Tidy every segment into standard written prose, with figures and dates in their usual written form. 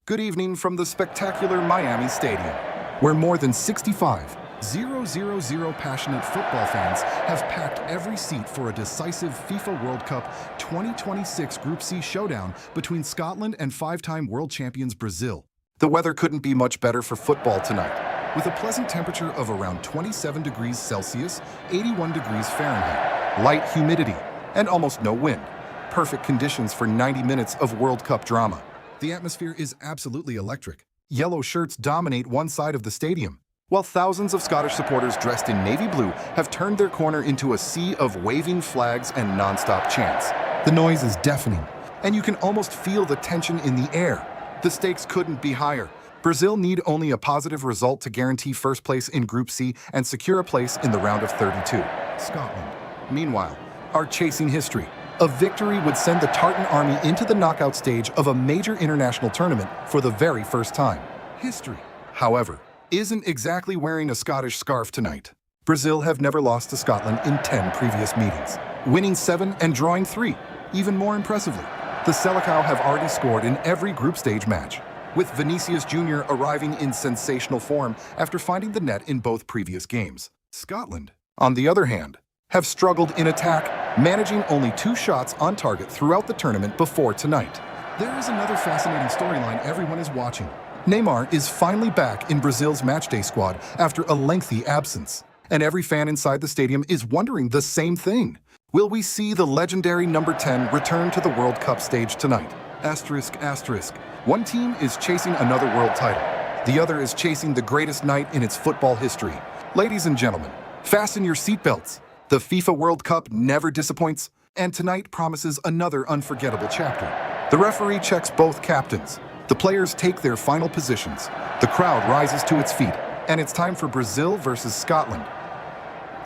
Good evening from the spectacular Miami Stadium, where more than 65,000 passionate football fans have packed every seat for a decisive FIFA World Cup 2026 Group C showdown between Scotland and five-time world champions Brazil. The weather couldn't be much better for football tonight, with a pleasant temperature of around 27 degrees Celsius, 81 degrees Fahrenheit, light humidity, and almost no wind. Perfect conditions for 90 minutes of World Cup drama. The atmosphere is absolutely electric. Yellow shirts dominate one side of the stadium, while thousands of Scottish supporters dressed in navy blue have turned their corner into a sea of waving flags and non-stop chants. The noise is deafening, and you can almost feel the tension in the air. The stakes couldn't be higher. Brazil need only a positive result to guarantee first place in Group C and secure a place in the round of 32. Scotland, meanwhile, are chasing history. A victory would send the Tartan Army into the knockout stage of a major international tournament for the very first time. History, however, isn't exactly wearing a Scottish scarf tonight. Brazil have never lost to Scotland in 10 previous meetings, winning 7 and drawing 3. Even more impressively, the Selecao have already scored in every group stage match, with Vinícius Júnior arriving in sensational form after finding the net in both previous games. Scotland, on the other hand, have struggled in attack, managing only 2 shots on target throughout the tournament before tonight. There is another fascinating storyline everyone is watching. Neymar is finally back in Brazil's matchday squad after a lengthy absence, and every fan inside the stadium is wondering the same thing. Will we see the legendary number 10 return to the World Cup stage tonight? Asterisk, asterisk. One team is chasing another world title. The other is chasing the greatest night in its football history. Ladies and gentlemen, fasten your seatbelts. The FIFA World Cup never disappoints, and tonight promises another unforgettable chapter. The referee checks both captains. The players take their final positions. The crowd rises to its feet, and it's time for Brazil versus Scotland.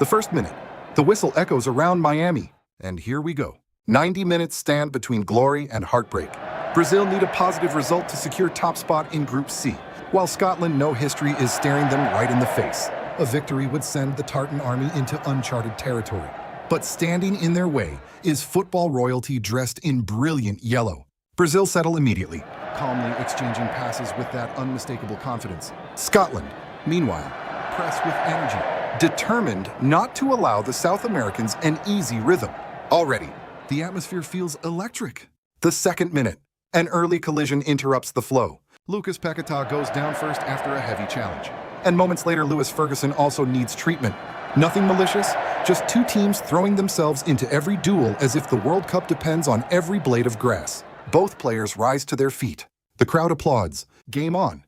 The first minute, the whistle echoes around Miami, and here we go. 90 minutes stand between glory and heartbreak. Brazil need a positive result to secure top spot in Group C, while Scotland know history is staring them right in the face. A victory would send the Tartan Army into uncharted territory. But standing in their way is football royalty dressed in brilliant yellow. Brazil settle immediately, calmly exchanging passes with that unmistakable confidence. Scotland, meanwhile, press with energy, determined not to allow the South Americans an easy rhythm. Already, the atmosphere feels electric. The second minute, an early collision interrupts the flow. Lucas Paquetá goes down first after a heavy challenge. And moments later, Lewis Ferguson also needs treatment. Nothing malicious, just 2 teams throwing themselves into every duel as if the World Cup depends on every blade of grass. Both players rise to their feet. The crowd applauds. Game on.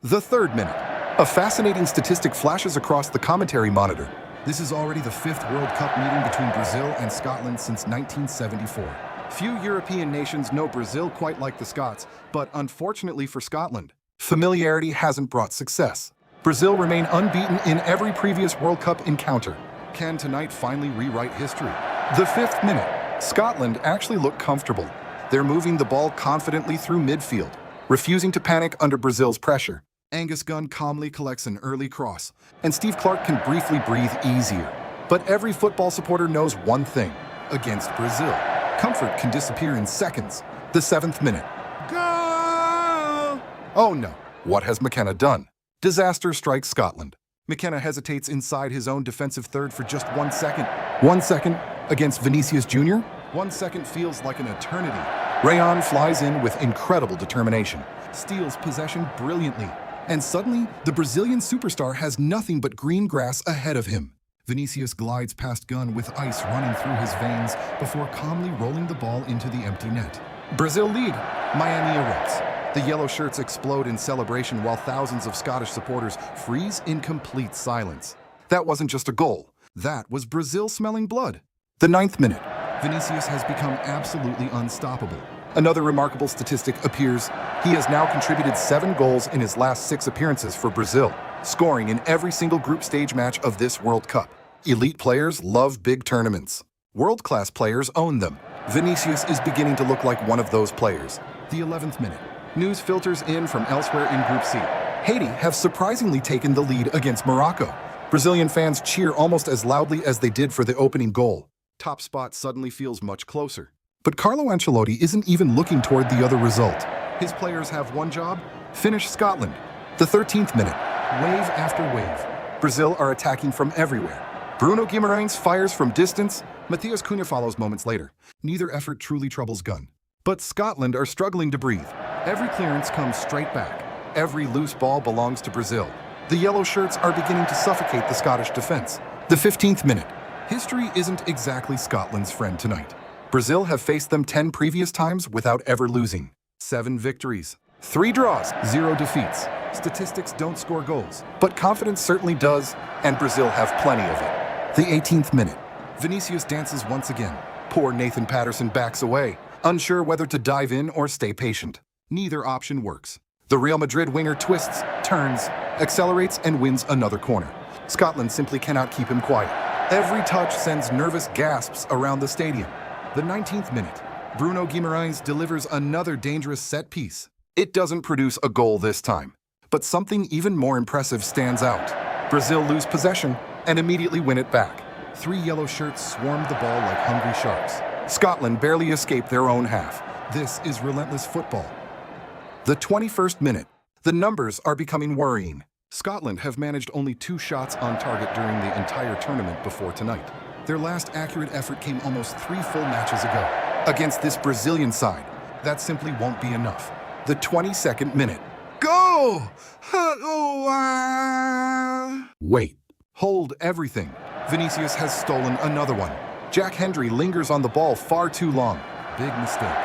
The third minute. A fascinating statistic flashes across the commentary monitor. This is already the 5th World Cup meeting between Brazil and Scotland since 1974. Few European nations know Brazil quite like the Scots, but unfortunately for Scotland, familiarity hasn't brought success. Brazil remain unbeaten in every previous World Cup encounter. Can tonight finally rewrite history? The 5th minute. Scotland actually look comfortable. They're moving the ball confidently through midfield, refusing to panic under Brazil's pressure. Angus Gunn calmly collects an early cross, and Steve Clark can briefly breathe easier. But every football supporter knows one thing. Against Brazil, comfort can disappear in seconds. The 7th minute. Goal! Oh no, what has McKenna done? Disaster strikes Scotland. McKenna hesitates inside his own defensive third for just 1 second. 1 second against Vinícius Júnior? 1 second feels like an eternity. Rayon flies in with incredible determination, steals possession brilliantly, and suddenly the Brazilian superstar has nothing but green grass ahead of him. Vinícius glides past Gunn with ice running through his veins before calmly rolling the ball into the empty net. Brazil lead. Miami erupts. The yellow shirts explode in celebration while thousands of Scottish supporters freeze in complete silence. That wasn't just a goal. That was Brazil smelling blood. The 9th minute. Vinícius has become absolutely unstoppable. Another remarkable statistic appears. He has now contributed 7 goals in his last 6 appearances for Brazil, scoring in every single group stage match of this World Cup. Elite players love big tournaments. World-class players own them. Vinícius is beginning to look like one of those players. The 11th minute. News filters in from elsewhere in Group C. Haiti have surprisingly taken the lead against Morocco. Brazilian fans cheer almost as loudly as they did for the opening goal. Top spot suddenly feels much closer. But Carlo Ancelotti isn't even looking toward the other result. His players have one job: finish Scotland. The 13th minute, wave after wave. Brazil are attacking from everywhere. Bruno Guimarães fires from distance. Matheus Cunha follows moments later. Neither effort truly troubles gun. But Scotland are struggling to breathe. Every clearance comes straight back. Every loose ball belongs to Brazil. The yellow shirts are beginning to suffocate the Scottish defense. The 15th minute. History isn't exactly Scotland's friend tonight. Brazil have faced them 10 previous times without ever losing. 7 victories, 3 draws, 0 defeats. Statistics don't score goals, but confidence certainly does, and Brazil have plenty of it. The 18th minute. Vinícius dances once again. Poor Nathan Patterson backs away, unsure whether to dive in or stay patient. Neither option works. The Real Madrid winger twists, turns, accelerates, and wins another corner. Scotland simply cannot keep him quiet. Every touch sends nervous gasps around the stadium. The 19th minute. Bruno Guimarães delivers another dangerous set piece. It doesn't produce a goal this time, but something even more impressive stands out. Brazil lose possession and immediately win it back. 3 yellow shirts swarmed the ball like hungry sharks. Scotland barely escaped their own half. This is relentless football. The 21st minute. The numbers are becoming worrying. Scotland have managed only 2 shots on target during the entire tournament before tonight. Their last accurate effort came almost 3 full matches ago. Against this Brazilian side, that simply won't be enough. The 22nd minute. Go! Wait. Hold everything. Vinícius has stolen another one. Jack Hendry lingers on the ball far too long. Big mistake.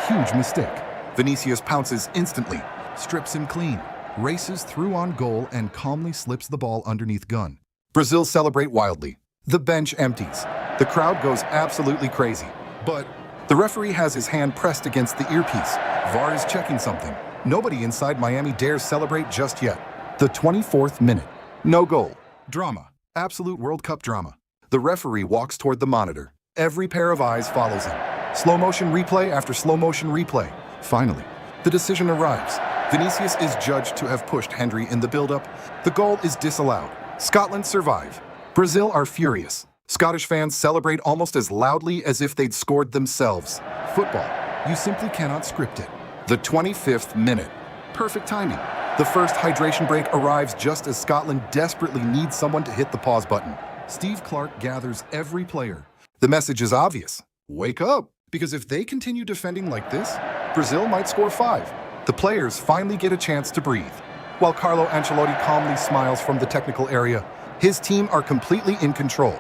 Huge mistake. Vinícius pounces instantly, strips him clean, races through on goal, and calmly slips the ball underneath gun. Brazil celebrate wildly. The bench empties. The crowd goes absolutely crazy. But the referee has his hand pressed against the earpiece. VAR is checking something. Nobody inside Miami dares celebrate just yet. The 24th minute. No goal. Drama. Absolute World Cup drama. The referee walks toward the monitor. Every pair of eyes follows him. Slow motion replay after slow motion replay. Finally, the decision arrives. Vinícius is judged to have pushed Hendry in the build-up. The goal is disallowed. Scotland survive. Brazil are furious. Scottish fans celebrate almost as loudly as if they'd scored themselves. Football. You simply cannot script it. The 25th minute. Perfect timing. The first hydration break arrives just as Scotland desperately needs someone to hit the pause button. Steve Clark gathers every player. The message is obvious. Wake up, because if they continue defending like this, Brazil might score 5. The players finally get a chance to breathe. While Carlo Ancelotti calmly smiles from the technical area, his team are completely in control.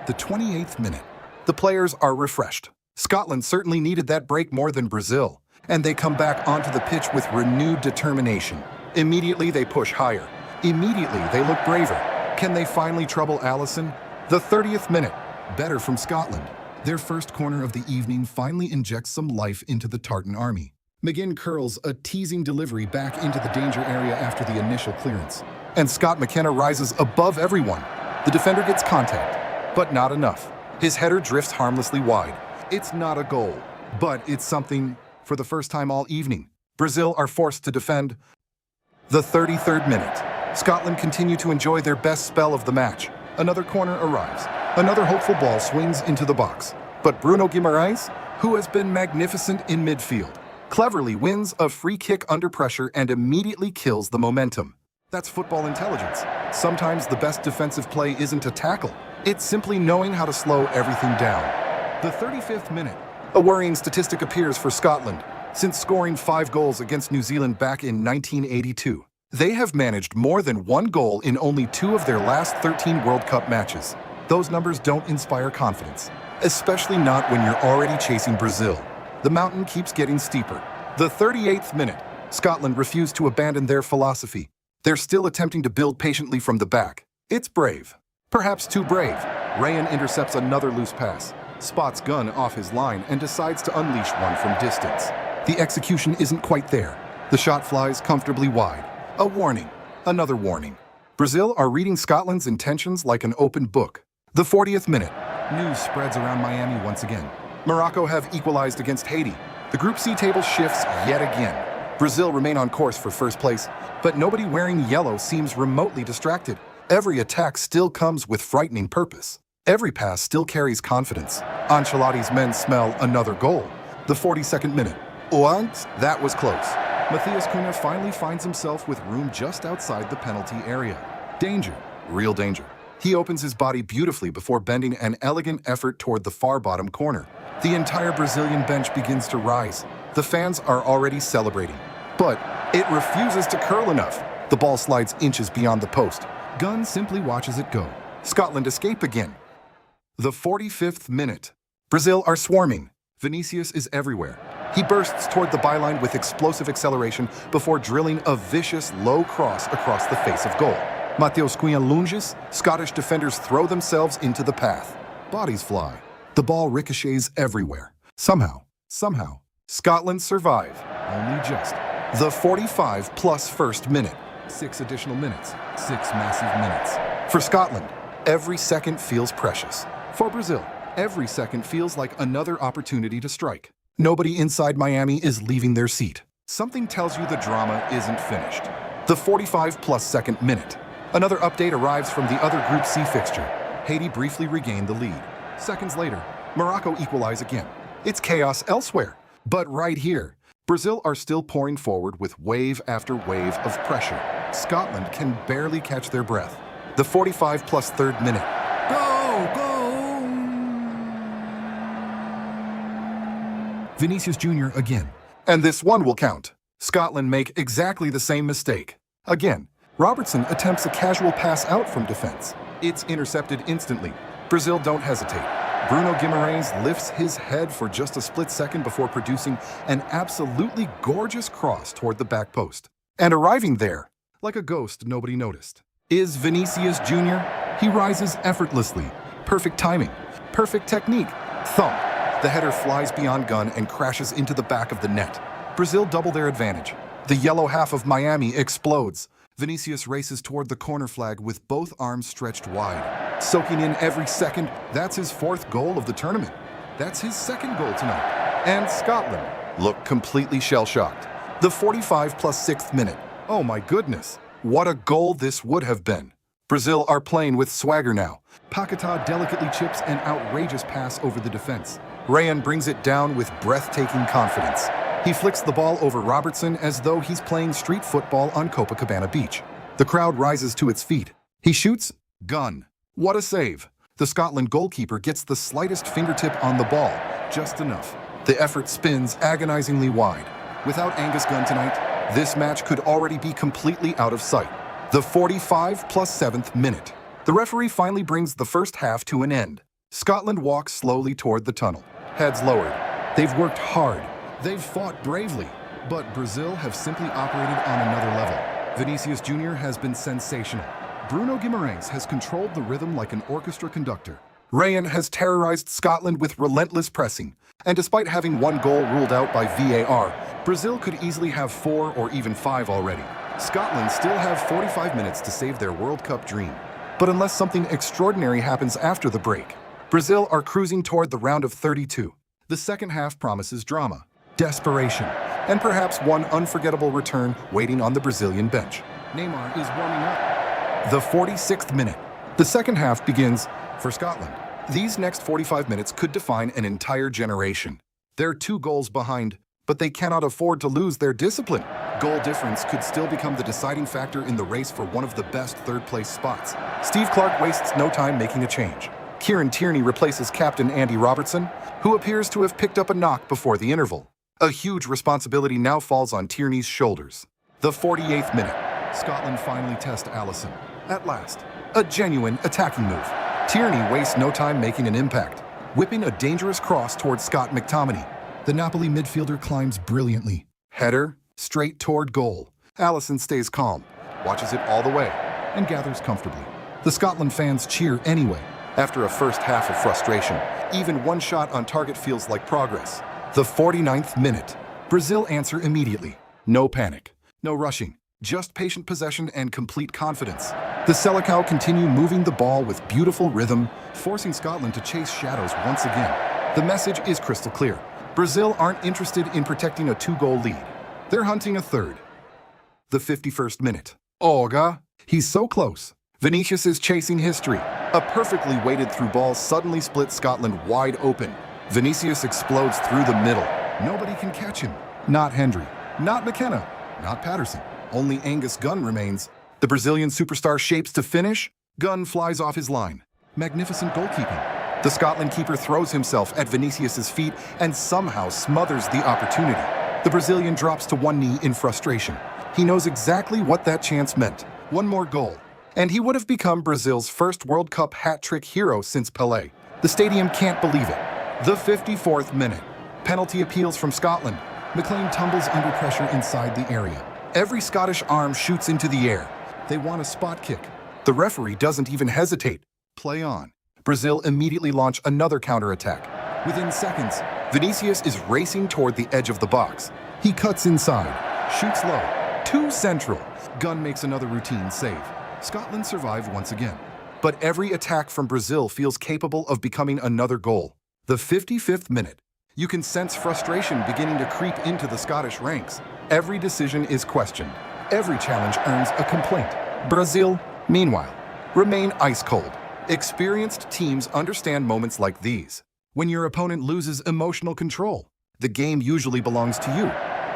The 28th minute. The players are refreshed. Scotland certainly needed that break more than Brazil, and they come back onto the pitch with renewed determination. Immediately they push higher. Immediately they look braver. Can they finally trouble Alisson? The 30th minute. Better from Scotland. Their first corner of the evening finally injects some life into the Tartan army. McGinn curls a teasing delivery back into the danger area after the initial clearance. And Scott McKenna rises above everyone. The defender gets contact, but not enough. His header drifts harmlessly wide. It's not a goal, but it's something for the first time all evening. Brazil are forced to defend. The 33rd minute. Scotland continue to enjoy their best spell of the match. Another corner arrives. Another hopeful ball swings into the box. But Bruno Guimarães, who has been magnificent in midfield, cleverly wins a free kick under pressure and immediately kills the momentum. That's football intelligence. Sometimes the best defensive play isn't a tackle. It's simply knowing how to slow everything down. The 35th minute. A worrying statistic appears for Scotland. Since scoring 5 goals against New Zealand back in 1982, they have managed more than 1 goal in only 2 of their last 13 World Cup matches. Those numbers don't inspire confidence, especially not when you're already chasing Brazil. The mountain keeps getting steeper. The 38th minute. Scotland refused to abandon their philosophy. They're still attempting to build patiently from the back. It's brave. Perhaps too brave. Rayan intercepts another loose pass, spots Gunn off his line, and decides to unleash one from distance. The execution isn't quite there. The shot flies comfortably wide. A warning. Another warning. Brazil are reading Scotland's intentions like an open book. The 40th minute. News spreads around Miami once again. Morocco have equalized against Haiti. The Group C table shifts yet again. Brazil remain on course for first place, but nobody wearing yellow seems remotely distracted. Every attack still comes with frightening purpose. Every pass still carries confidence. Ancelotti's men smell another goal. The 42nd minute. Once, that was close. Matheus Cunha finally finds himself with room just outside the penalty area. Danger, real danger. He opens his body beautifully before bending an elegant effort toward the far bottom corner. The entire Brazilian bench begins to rise. The fans are already celebrating. But it refuses to curl enough. The ball slides inches beyond the post. Gunn simply watches it go. Scotland escape again. The 45th minute. Brazil are swarming. Vinícius is everywhere. He bursts toward the byline with explosive acceleration before drilling a vicious low cross across the face of goal. Matheus Cunha lunges. Scottish defenders throw themselves into the path. Bodies fly. The ball ricochets everywhere. Somehow, Scotland survive. Only just. The 45 plus first minute. 6 additional minutes. 6 massive minutes. For Scotland, every second feels precious. For Brazil, every second feels like another opportunity to strike. Nobody inside Miami is leaving their seat. Something tells you the drama isn't finished. The 45 plus second minute. Another update arrives from the other Group C fixture. Haiti briefly regained the lead. Seconds later, Morocco equalize again. It's chaos elsewhere. But right here, Brazil are still pouring forward with wave after wave of pressure. Scotland can barely catch their breath. The 45 plus third minute. Go! Vinícius Júnior again. And this one will count. Scotland make exactly the same mistake. Again, Robertson attempts a casual pass out from defense. It's intercepted instantly. Brazil don't hesitate. Bruno Guimarães lifts his head for just a split second before producing an absolutely gorgeous cross toward the back post. And arriving there, like a ghost nobody noticed, is Vinícius Júnior. He rises effortlessly. Perfect timing. Perfect technique. Thump. The header flies beyond Gunn and crashes into the back of the net. Brazil double their advantage. The yellow half of Miami explodes. Vinícius races toward the corner flag with both arms stretched wide. Soaking in every second, that's his 4th goal of the tournament. That's his 2nd goal tonight. And Scotland look completely shell-shocked. The 45 plus 6th minute. Oh my goodness, what a goal this would have been. Brazil are playing with swagger now. Paquetá delicately chips an outrageous pass over the defense. Rayan brings it down with breathtaking confidence. He flicks the ball over Robertson as though he's playing street football on Copacabana Beach. The crowd rises to its feet. He shoots. Gunn. What a save. The Scotland goalkeeper gets the slightest fingertip on the ball. Just enough. The effort spins agonizingly wide. Without Angus Gunn tonight, this match could already be completely out of sight. The 45 plus 7th minute. The referee finally brings the first half to an end. Scotland walks slowly toward the tunnel. Heads lowered. They've worked hard. They've fought bravely. But Brazil have simply operated on another level. Vinícius Júnior has been sensational. Bruno Guimarães has controlled the rhythm like an orchestra conductor. Rayan has terrorized Scotland with relentless pressing. And despite having 1 goal ruled out by VAR, Brazil could easily have 4 or even 5 already. Scotland still have 45 minutes to save their World Cup dream. But unless something extraordinary happens after the break, Brazil are cruising toward the round of 32. The second half promises drama, desperation, and perhaps one unforgettable return waiting on the Brazilian bench. Neymar is warming up. The 46th minute. The second half begins for Scotland. These next 45 minutes could define an entire generation. They're 2 goals behind, but they cannot afford to lose their discipline. Goal difference could still become the deciding factor in the race for one of the best third-place spots. Steve Clark wastes no time making a change. Kieran Tierney replaces captain Andy Robertson, who appears to have picked up a knock before the interval. A huge responsibility now falls on Tierney's shoulders. The 48th minute. Scotland finally test Alisson. At last, a genuine attacking move. Tierney wastes no time making an impact, whipping a dangerous cross towards Scott McTominay. The Napoli midfielder climbs brilliantly. Header, straight toward goal. Alisson stays calm, watches it all the way, and gathers comfortably. The Scotland fans cheer anyway. After a first half of frustration, even 1 shot on target feels like progress. The 49th minute. Brazil answer immediately. No panic, no rushing, just patient possession and complete confidence. The Selecao continue moving the ball with beautiful rhythm, forcing Scotland to chase shadows once again. The message is crystal clear. Brazil aren't interested in protecting a 2-goal lead. They're hunting a third. The 51st minute. Olga. He's so close. Vinícius is chasing history. A perfectly weighted through ball suddenly splits Scotland wide open. Vinícius explodes through the middle. Nobody can catch him. Not Hendry. Not McKenna. Not Patterson. Only Angus Gunn remains. The Brazilian superstar shapes to finish. Gunn flies off his line. Magnificent goalkeeping. The Scotland keeper throws himself at Vinícius's feet and somehow smothers the opportunity. The Brazilian drops to one knee in frustration. He knows exactly what that chance meant. One more goal, and he would have become Brazil's first World Cup hat-trick hero since Pelé. The stadium can't believe it. The 54th minute. Penalty appeals from Scotland. McLean tumbles under pressure inside the area. Every Scottish arm shoots into the air. They want a spot kick. The referee doesn't even hesitate. Play on. Brazil immediately launch another counterattack. Within seconds, Vinícius is racing toward the edge of the box. He cuts inside, shoots low, too central. Gunn makes another routine save. Scotland survive once again. But every attack from Brazil feels capable of becoming another goal. The 55th minute. You can sense frustration beginning to creep into the Scottish ranks. Every decision is questioned. Every challenge earns a complaint. Brazil, meanwhile, remain ice cold. Experienced teams understand moments like these. When your opponent loses emotional control, the game usually belongs to you.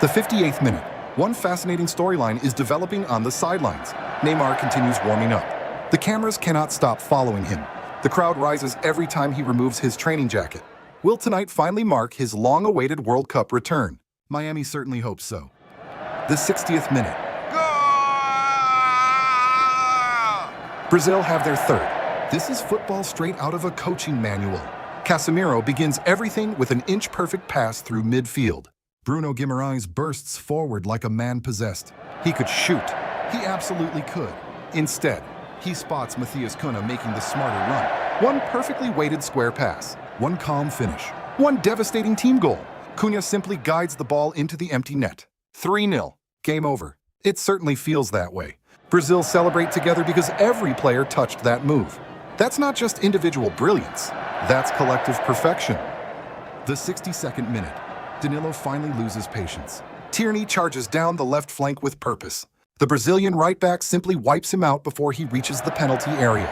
The 58th minute. One fascinating storyline is developing on the sidelines. Neymar continues warming up. The cameras cannot stop following him. The crowd rises every time he removes his training jacket. Will tonight finally mark his long-awaited World Cup return? Miami certainly hopes so. The 60th minute. Brazil have their third. This is football straight out of a coaching manual. Casemiro begins everything with an inch-perfect pass through midfield. Bruno Guimaraes bursts forward like a man possessed. He could shoot. He absolutely could. Instead, he spots Matheus Cunha making the smarter run. One perfectly weighted square pass. One calm finish. One devastating team goal. Cunha simply guides the ball into the empty net. 3-0. Game over. It certainly feels that way. Brazil celebrate together because every player touched that move. That's not just individual brilliance. That's collective perfection. The 62nd minute. Danilo finally loses patience. Tierney charges down the left flank with purpose. The Brazilian right back simply wipes him out before he reaches the penalty area.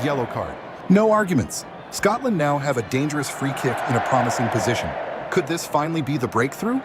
Yellow card. No arguments. Scotland now have a dangerous free kick in a promising position. Could this finally be the breakthrough?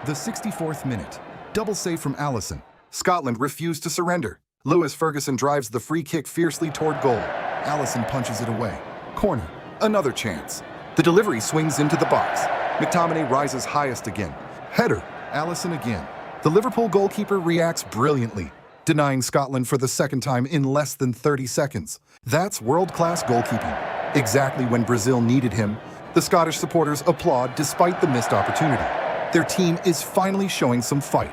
The 64th minute. Double save from Alisson. Scotland refused to surrender. Lewis Ferguson drives the free kick fiercely toward goal. Alisson punches it away. Corner. Another chance. The delivery swings into the box. McTominay rises highest again. Header. Alisson again. The Liverpool goalkeeper reacts brilliantly, denying Scotland for the second time in less than 30 seconds. That's world-class goalkeeping. Exactly when Brazil needed him, the Scottish supporters applaud despite the missed opportunity. Their team is finally showing some fight.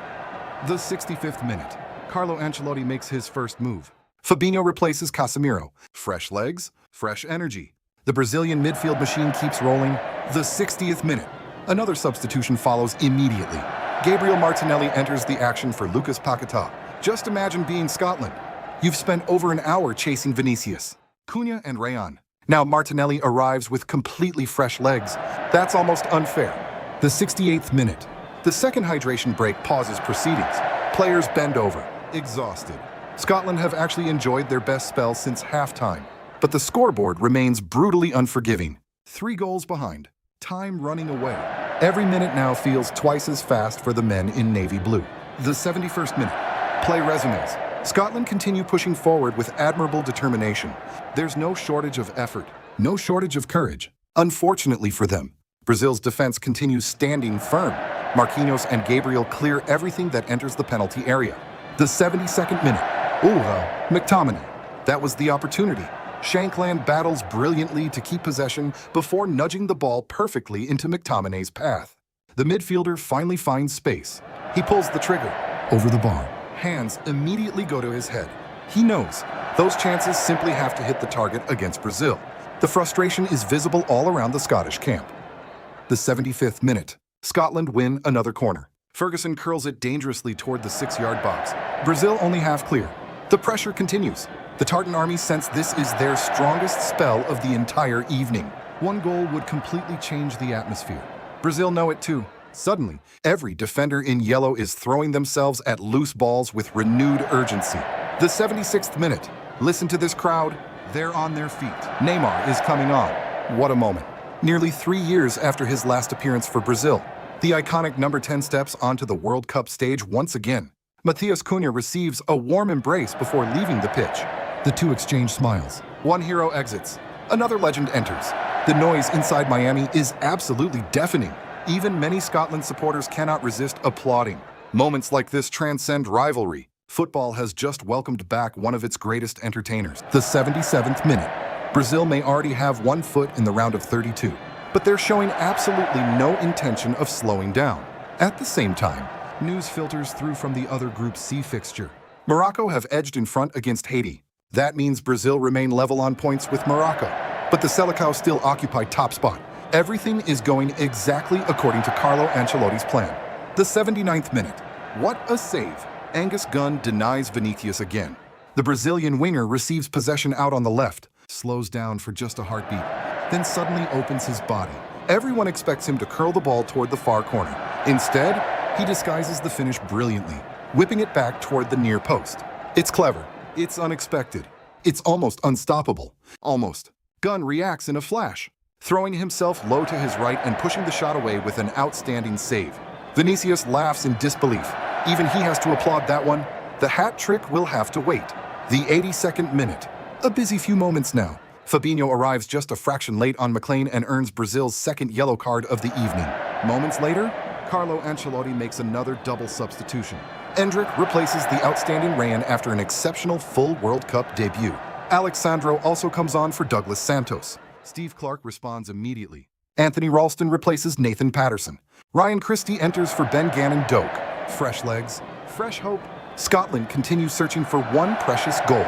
The 65th minute. Carlo Ancelotti makes his first move. Fabinho replaces Casemiro. Fresh legs, fresh energy. The Brazilian midfield machine keeps rolling. The 60th minute. Another substitution follows immediately. Gabriel Martinelli enters the action for Lucas Paquetá. Just imagine being Scotland. You've spent over an hour chasing Vinícius, Cunha, and Rayan. Now Martinelli arrives with completely fresh legs. That's almost unfair. The 68th minute. The second hydration break pauses proceedings. Players bend over, exhausted. Scotland have actually enjoyed their best spell since halftime, but the scoreboard remains brutally unforgiving. 3 goals behind. Time running away. Every minute now feels twice as fast for the men in navy blue. The 71st minute. Play resumes. Scotland continue pushing forward with admirable determination. There's no shortage of effort, no shortage of courage. Unfortunately for them, Brazil's defense continues standing firm. Marquinhos and Gabriel clear everything that enters the penalty area. The 72nd minute. McTominay. That was the opportunity. Shankland battles brilliantly to keep possession before nudging the ball perfectly into McTominay's path. The midfielder finally finds space. He pulls the trigger. Over the bar. Hands immediately go to his head. He knows those chances simply have to hit the target against Brazil. The frustration is visible all around the Scottish camp. The 75th minute. Scotland win another corner. Ferguson curls it dangerously toward the 6-yard box. Brazil only half clear. The pressure continues. The Tartan Army sense this is their strongest spell of the entire evening. One goal would completely change the atmosphere. Brazil know it too. Suddenly, every defender in yellow is throwing themselves at loose balls with renewed urgency. The 76th minute. Listen to this crowd. They're on their feet. Neymar is coming on. What a moment. Nearly 3 years after his last appearance for Brazil, The iconic number 10 steps onto the World Cup stage once again. Matheus Cunha receives a warm embrace before leaving the pitch. The two exchange smiles. One hero exits. Another legend enters. The noise inside Miami is absolutely deafening. Even many Scotland supporters cannot resist applauding. Moments like this transcend rivalry. Football has just welcomed back one of its greatest entertainers. The 77th minute. Brazil may already have 1 foot in the round of 32, but they're showing absolutely no intention of slowing down. At the same time, news filters through from the other Group C fixture. Morocco have edged in front against Haiti. That means Brazil remain level on points with Morocco, but the Selecao still occupy top spot. Everything is going exactly according to Carlo Ancelotti's plan. The 79th minute. What a save! Angus Gunn denies Vinícius again. The Brazilian winger receives possession out on the left, slows down for just a heartbeat, then suddenly opens his body. Everyone expects him to curl the ball toward the far corner. Instead, he disguises the finish brilliantly, whipping it back toward the near post. It's clever. It's unexpected. It's almost unstoppable. Almost. Gunn reacts in a flash, throwing himself low to his right and pushing the shot away with an outstanding save. Vinícius laughs in disbelief. Even he has to applaud that one. The hat trick will have to wait. The 82nd minute. A busy few moments now. Fabinho arrives just a fraction late on McLean and earns Brazil's second yellow card of the evening. Moments later, Carlo Ancelotti makes another double substitution. Endrick replaces the outstanding Ryan after an exceptional full World Cup debut. Alexandro also comes on for Douglas Santos. Steve Clark responds immediately. Anthony Ralston replaces Nathan Patterson. Ryan Christie enters for Ben Gannon Doak. Fresh legs, fresh hope. Scotland continues searching for one precious goal.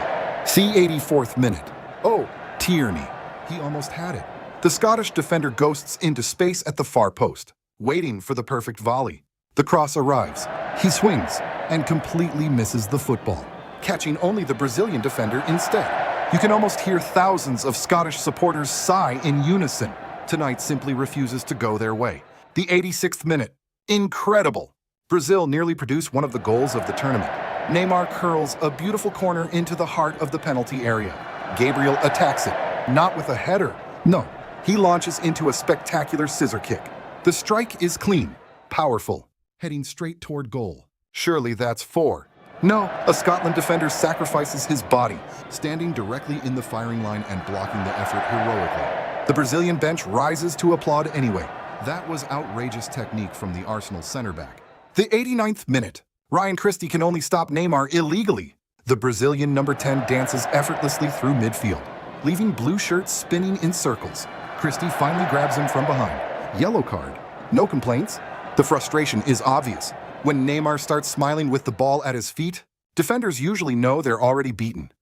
The 84th minute. Oh, Tierney. He almost had it. The Scottish defender ghosts into space at the far post, waiting for the perfect volley. The cross arrives. He swings and completely misses the football, catching only the Brazilian defender instead. You can almost hear thousands of Scottish supporters sigh in unison. Tonight simply refuses to go their way. The 86th minute. Incredible. Brazil nearly produced one of the goals of the tournament. Neymar curls a beautiful corner into the heart of the penalty area. Gabriel attacks it, not with a header. No, he launches into a spectacular scissor kick. The strike is clean, powerful, heading straight toward goal. Surely that's 4. No, a Scotland defender sacrifices his body, standing directly in the firing line and blocking the effort heroically. The Brazilian bench rises to applaud anyway. That was outrageous technique from the Arsenal center back. The 89th minute. Ryan Christie can only stop Neymar illegally. The Brazilian number 10 dances effortlessly through midfield, leaving blue shirts spinning in circles. Christie finally grabs him from behind. Yellow card. No complaints. The frustration is obvious. When Neymar starts smiling with the ball at his feet, defenders usually know they're already beaten.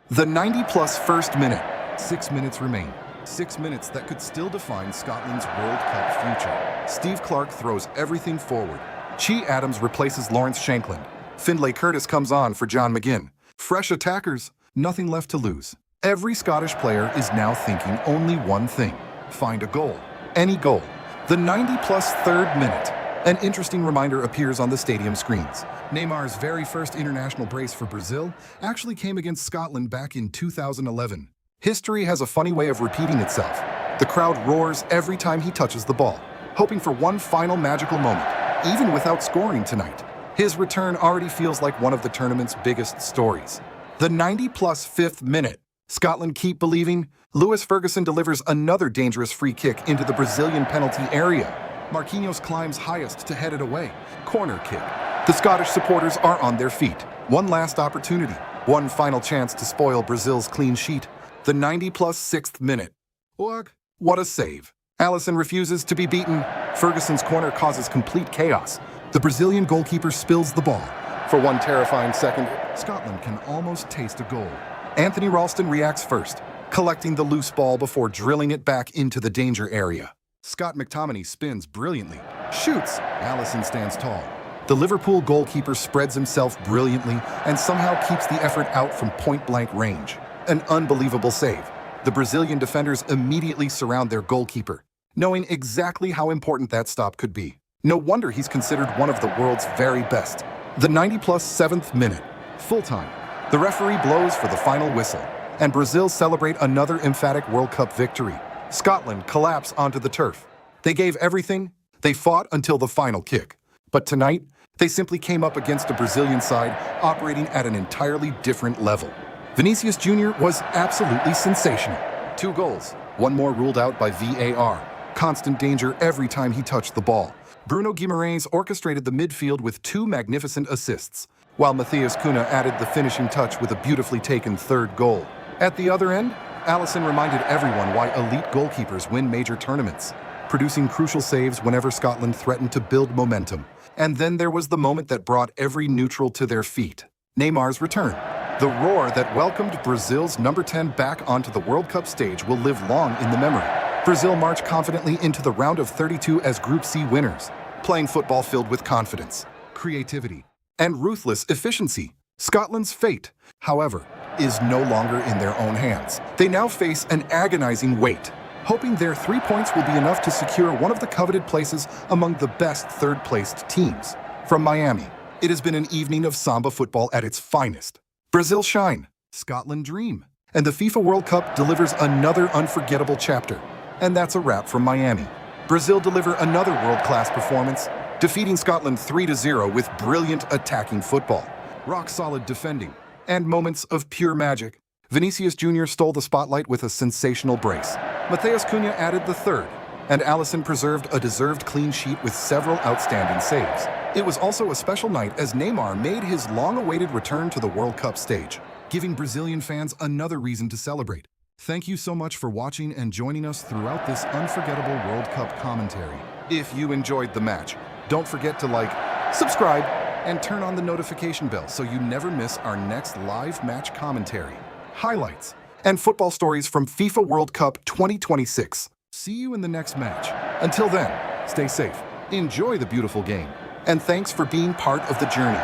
The 90-plus first minute. 6 minutes remain. 6 minutes that could still define Scotland's World Cup future. Steve Clark throws everything forward. Che Adams replaces Lawrence Shankland. Findlay Curtis comes on for John McGinn. Fresh attackers, nothing left to lose. Every Scottish player is now thinking only one thing: find a goal. Any goal. The 90-plus third minute. An interesting reminder appears on the stadium screens. Neymar's very first international brace for Brazil actually came against Scotland back in 2011. History has a funny way of repeating itself. The crowd roars every time he touches the ball, hoping for one final magical moment, even without scoring tonight. His return already feels like one of the tournament's biggest stories. The 90-plus 5th minute. Scotland keep believing. Lewis Ferguson delivers another dangerous free kick into the Brazilian penalty area. Marquinhos climbs highest to head it away. Corner kick. The Scottish supporters are on their feet. One last opportunity. One final chance to spoil Brazil's clean sheet. The 90-plus 6th minute. Ugh, what a save. Alisson refuses to be beaten. Ferguson's corner causes complete chaos. The Brazilian goalkeeper spills the ball. For one terrifying second, Scotland can almost taste a goal. Anthony Ralston reacts first, collecting the loose ball before drilling it back into the danger area. Scott McTominay spins brilliantly. Shoots. Alisson stands tall. The Liverpool goalkeeper spreads himself brilliantly and somehow keeps the effort out from point-blank range. An unbelievable save. The Brazilian defenders immediately surround their goalkeeper, knowing exactly how important that stop could be. No wonder he's considered one of the world's very best. The 90-plus 7th minute. Full time. The referee blows for the final whistle, and Brazil celebrate another emphatic World Cup victory. Scotland collapse onto the turf. They gave everything. They fought until the final kick. But tonight, they simply came up against a Brazilian side operating at an entirely different level. Vinícius Júnior was absolutely sensational. 2 goals, 1 more ruled out by VAR. Constant danger every time he touched the ball. Bruno Guimarães orchestrated the midfield with 2 magnificent assists, while Matheus Cunha added the finishing touch with a beautifully taken 3rd goal. At the other end, Alisson reminded everyone why elite goalkeepers win major tournaments, producing crucial saves whenever Scotland threatened to build momentum. And then there was the moment that brought every neutral to their feet. Neymar's return. The roar that welcomed Brazil's number 10 back onto the World Cup stage will live long in the memory. Brazil marched confidently into the round of 32 as Group C winners, playing football filled with confidence, creativity, and ruthless efficiency. Scotland's fate, however, is no longer in their own hands. They now face an agonizing wait, hoping their 3 points will be enough to secure one of the coveted places among the best 3rd-placed teams. From Miami, it has been an evening of samba football at its finest. Brazil shine, Scotland dream, and the FIFA World Cup delivers another unforgettable chapter. And that's a wrap from Miami. Brazil deliver another world-class performance, defeating Scotland 3-0 with brilliant attacking football, rock-solid defending, and moments of pure magic. Vinícius Júnior stole the spotlight with a sensational brace. Matheus Cunha added the 3rd, and Alisson preserved a deserved clean sheet with several outstanding saves. It was also a special night as Neymar made his long-awaited return to the World Cup stage, giving Brazilian fans another reason to celebrate. Thank you so much for watching and joining us throughout this unforgettable World Cup commentary. If you enjoyed the match, don't forget to like, subscribe, and turn on the notification bell so you never miss our next live match commentary, highlights, and football stories from FIFA World Cup 2026. See you in the next match. Until then, stay safe, enjoy the beautiful game, and thanks for being part of the journey.